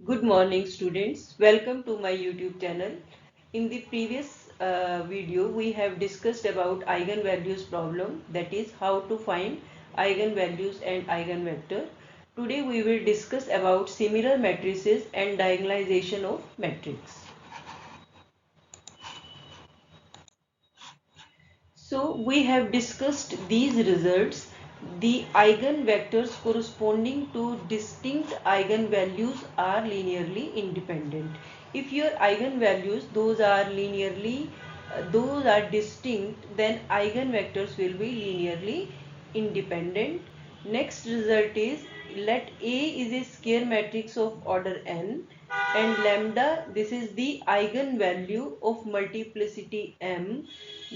Good morning students. Welcome to my YouTube channel. In the previous video we have discussed about eigenvalues problem, that is how to find eigenvalues and eigenvector. Today we will discuss about similar matrices and diagonalization of matrix. So we have discussed these results. The eigenvectors corresponding to distinct eigenvalues are linearly independent. If your eigenvalues those are distinct, then eigenvectors will be linearly independent. Next result is, let A is a square matrix of order n and lambda, this is the eigenvalue of multiplicity m,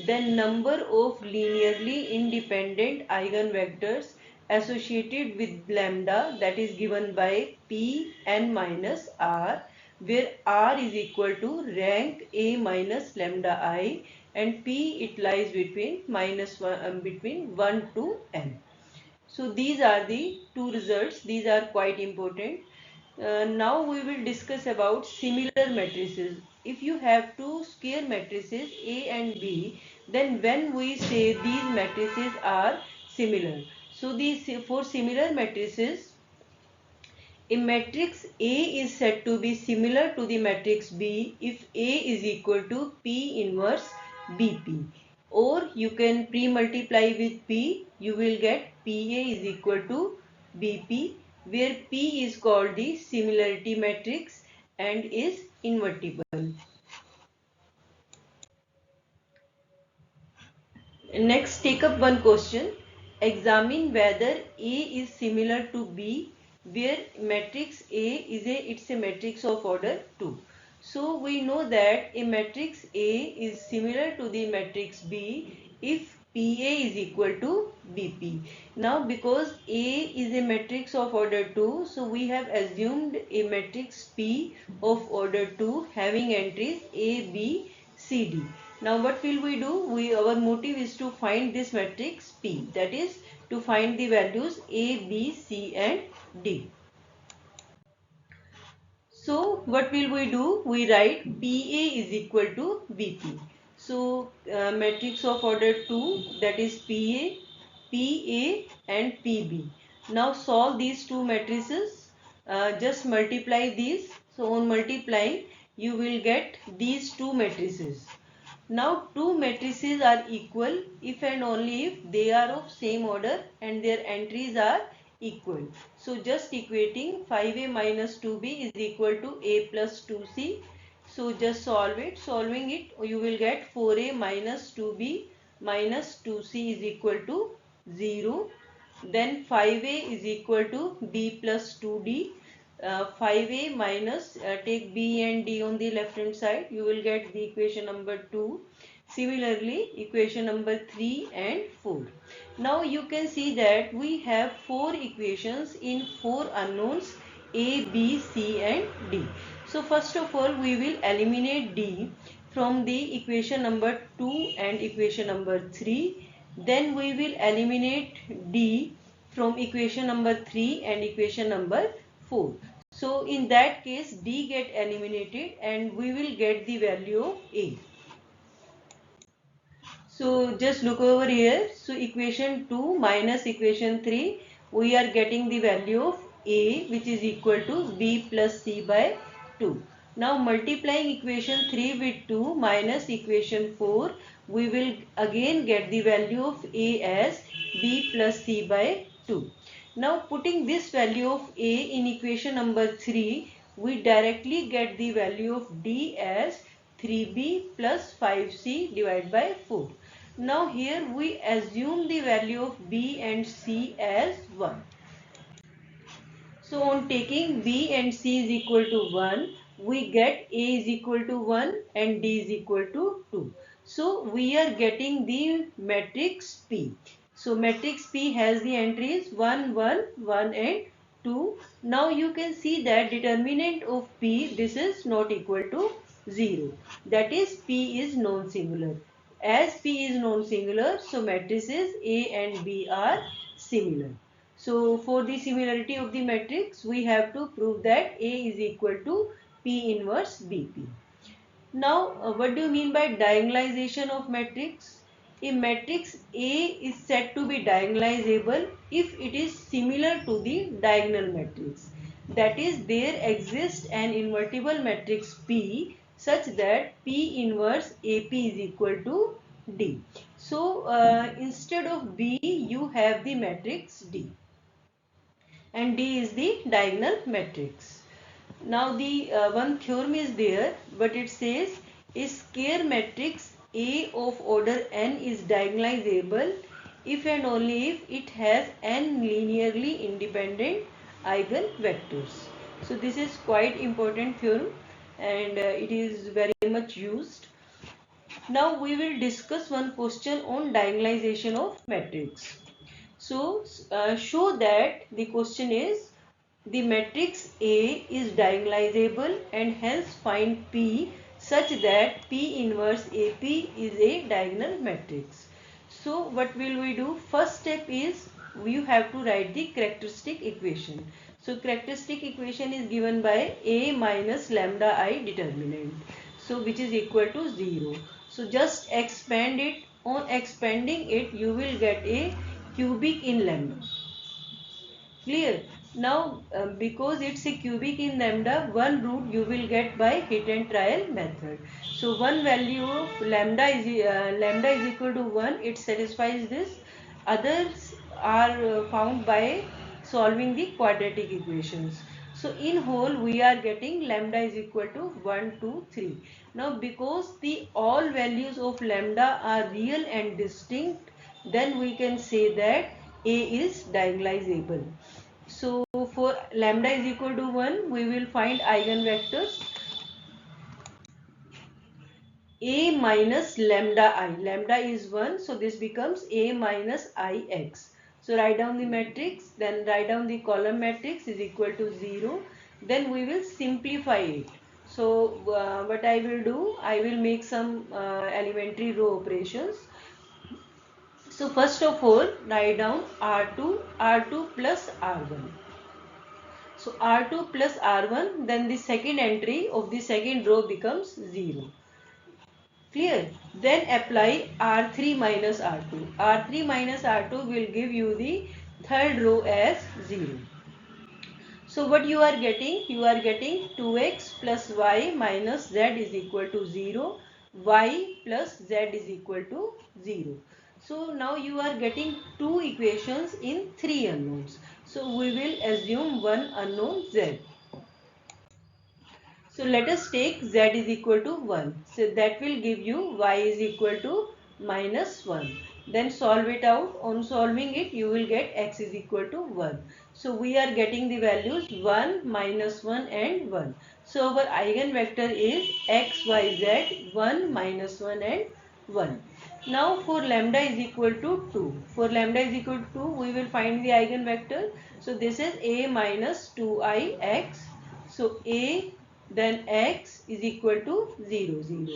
then number of linearly independent eigenvectors associated with lambda, that is given by p n minus r, where r is equal to rank a minus lambda I and p it lies between between 1 to n. So these are the two results. These are quite important. Now we will discuss about similar matrices. If you have two square matrices A and B, then when we say these matrices are similar. So these for similar matrices, a matrix A is said to be similar to the matrix B if A is equal to P inverse BP. Or you can pre-multiply with P, you will get PA is equal to BP, where P is called the similarity matrix and is invertible. Next, take up one question. Examine whether A is similar to B, where matrix A is it's a matrix of order 2. So we know that a matrix A is similar to the matrix B if PA is equal to BP. Now because A is a matrix of order 2, so we have assumed a matrix P of order 2 having entries A, B, C, D. Now what will we do? Our motive is to find this matrix P, that is to find the values A, B, C and D. So what will we do? We write PA is equal to BP. So matrix of order 2, that is PA, PA and PB. Now solve these two matrices. Just multiply these. So on multiplying you will get these two matrices. Now two matrices are equal if and only if they are of same order and their entries are equal. So just equating 5a minus 2b is equal to a plus 2c. So just solve it. Solving it you will get 4a minus 2b minus 2c is equal to 0. Then 5a is equal to b plus 2d. 5a minus, take b and d on the left hand side, you will get the equation number 2. Similarly equation number 3 and 4. Now you can see that we have 4 equations in 4 unknowns a, b, c and d. So first of all we will eliminate d from the equation number 2 and equation number 3. Then we will eliminate d from equation number 3 and equation number 4. So in that case d get eliminated and we will get the value of a. So just look over here. So equation 2 minus equation 3, we are getting the value of a, which is equal to b plus c by 2. Now multiplying equation 3 with 2 minus equation 4, we will again get the value of a as b plus c by 2. Now putting this value of a in equation number 3, we directly get the value of d as 3b plus 5c divided by 4. Now here we assume the value of b and c as 1. So on taking b and c is equal to 1, we get a is equal to 1 and d is equal to 2. So we are getting the matrix P. So matrix P has the entries 1, 1, 1 and 2. Now you can see that determinant of P, this is not equal to 0. That is P is non-singular. As P is non-singular, so matrices A and B are similar. So for the similarity of the matrix, we have to prove that A is equal to P inverse BP. Now, what do you mean by diagonalization of matrix? A matrix A is said to be diagonalizable if it is similar to the diagonal matrix. That is, there exists an invertible matrix P such that P inverse AP is equal to D. So, instead of B, you have the matrix D, and D is the diagonal matrix. Now the one theorem is there, but it says a square matrix A of order n is diagonalizable if and only if it has n linearly independent eigenvectors. So this is quite important theorem, and it is very much used. Now we will discuss one question on diagonalization of matrix. So show that the question is the matrix A is diagonalizable and hence find P such that P inverse AP is a diagonal matrix. So what will we do? First step is you have to write the characteristic equation. So characteristic equation is given by A minus lambda I determinant. So which is equal to 0. So just expand it. On expanding it, you will get a cubic in lambda. Clear? Now, because it's a cubic in lambda, one root you will get by hit and trial method. So, one value of lambda is equal to 1. It satisfies this. Others are found by solving the quadratic equations. So, in whole, we are getting lambda is equal to 1, 2, 3. Now, because the all values of lambda are real and distinct, then we can say that A is diagonalizable. So for lambda is equal to 1, we will find eigenvectors A minus lambda I. Lambda is 1, so this becomes A minus Ix. So write down the matrix, then write down the column matrix is equal to 0. Then we will simplify it. So what I will do, I will make some elementary row operations. So first of all, write down R2 plus R1. So R2 plus R1, then the second entry of the second row becomes 0. Clear? Then apply R3 minus R2. R3 minus R2 will give you the third row as 0. So what you are getting? You are getting 2x plus y minus z is equal to 0. Y plus z is equal to 0. So now you are getting two equations in three unknowns. So we will assume one unknown z. So let us take z is equal to 1. So that will give you y is equal to minus 1. Then solve it out. On solving it, you will get x is equal to 1. So we are getting the values 1, minus 1 and 1. So our eigenvector is x, y, z, 1, minus 1 and 1. Now for lambda is equal to 2. For lambda is equal to 2, we will find the eigenvector. So this is a minus 2ix. So a then x is equal to 0, 0.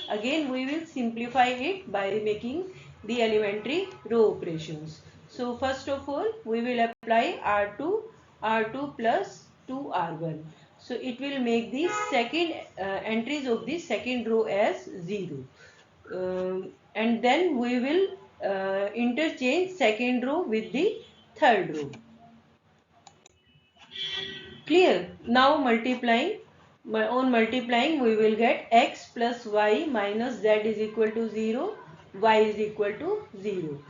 Again we will simplify it by making the elementary row operations. So first of all we will apply R2 plus 2R1. So it will make the second entries of the second row as 0. And then we will interchange second row with the third row. Clear? Now multiplying. On multiplying we will get x plus y minus z is equal to 0, y is equal to 0.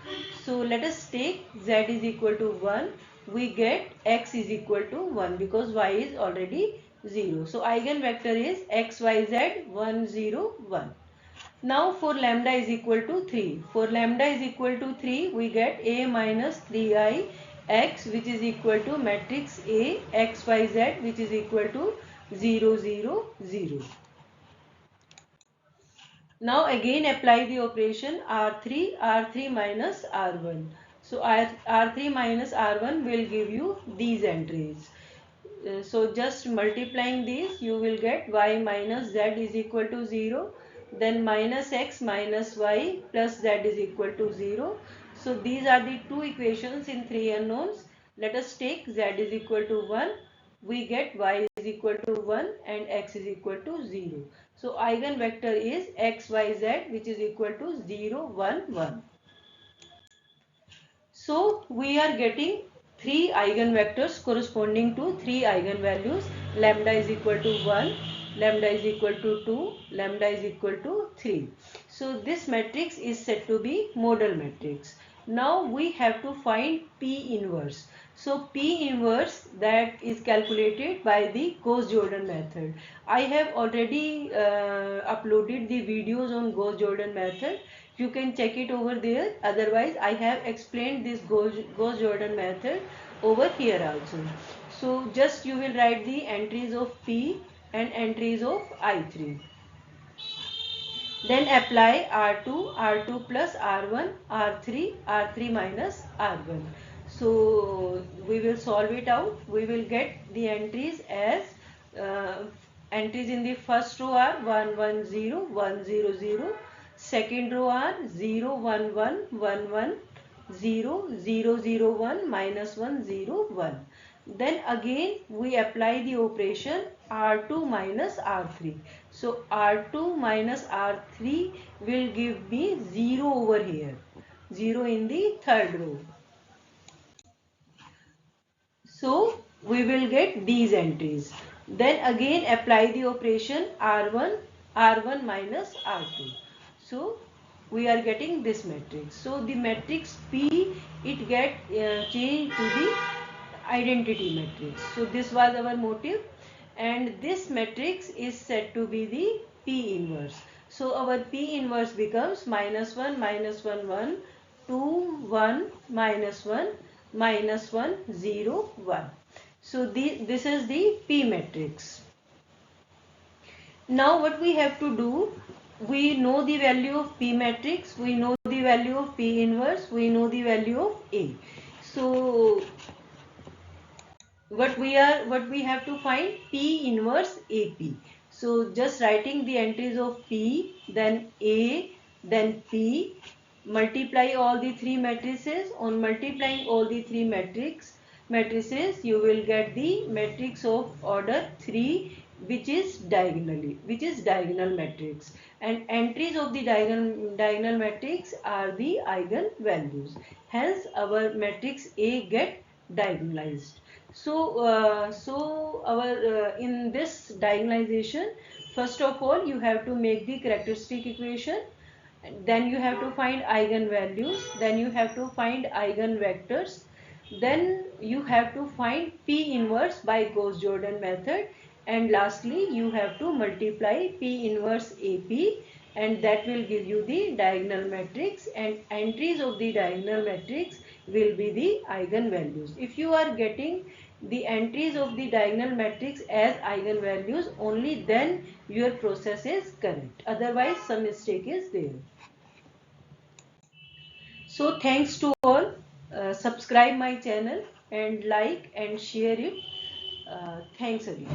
So let us take z is equal to 1, we get x is equal to 1 because y is already 0. So eigenvector is x, y, z 1, 0, 1. Now for lambda is equal to 3. For lambda is equal to 3, we get a minus 3i x which is equal to matrix A x, y, z which is equal to 0, 0, 0. Now again apply the operation R3 minus R1. So R3 minus R1 will give you these entries. So just multiplying these you will get y minus z is equal to 0. Then minus x minus y plus z is equal to 0. So these are the two equations in three unknowns. Let us take z is equal to 1. We get y is equal to 1 and x is equal to 0. So eigenvector is xyz, which is equal to 0, 1, 1. So we are getting 3 eigenvectors corresponding to 3 eigenvalues. Lambda is equal to 1, lambda is equal to 2, lambda is equal to 3. So this matrix is said to be modal matrix. Now we have to find P inverse. So P inverse, that is calculated by the Gauss-Jordan method. I have already uploaded the videos on Gauss-Jordan method. You can check it over there. Otherwise, I have explained this Gauss-Jordan method over here also. So just you will write the entries of P and entries of I3. Then apply R2, R2 plus R1, R3, R3 minus R1. So we will solve it out. We will get the entries as entries in the first row are 1, 1, 0, 1, 0, 0. Second row are 0, 1, 1, 1, 1, 0, 0, 0, 1, minus 1, 0, 1. Then again we apply the operation R2 minus R3. So R2 minus R3 will give me 0 over here. 0 in the third row. So we will get these entries. Then again apply the operation R1 minus R2. So we are getting this matrix. So the matrix P, it get changed to the identity matrix. So this was our motive, and this matrix is said to be the P inverse. So our P inverse becomes minus 1, minus 1, 1, 2, 1, minus 1, minus 1, 0, 1. So this is the P matrix. Now what we have to do, we know the value of P matrix, we know the value of P inverse, we know the value of A. So what we have to find P inverse AP. So just writing the entries of P, then A, then P, multiply all the three matrices. On multiplying all the three matrices, you will get the matrix of order 3, which is diagonal matrix, and entries of the diagonal matrix are the eigen values. Hence our matrix A get diagonalized. So our in this diagonalization, first of all you have to make the characteristic equation, then you have to find eigenvalues, then you have to find eigenvectors, then you have to find P inverse by Gauss-Jordan method, and lastly you have to multiply P inverse AP, and that will give you the diagonal matrix, and entries of the diagonal matrix will be the eigenvalues. If you are getting the entries of the diagonal matrix as eigenvalues, only then your process is correct. Otherwise some mistake is there. So thanks to all. Subscribe my channel and like and share it. Thanks again.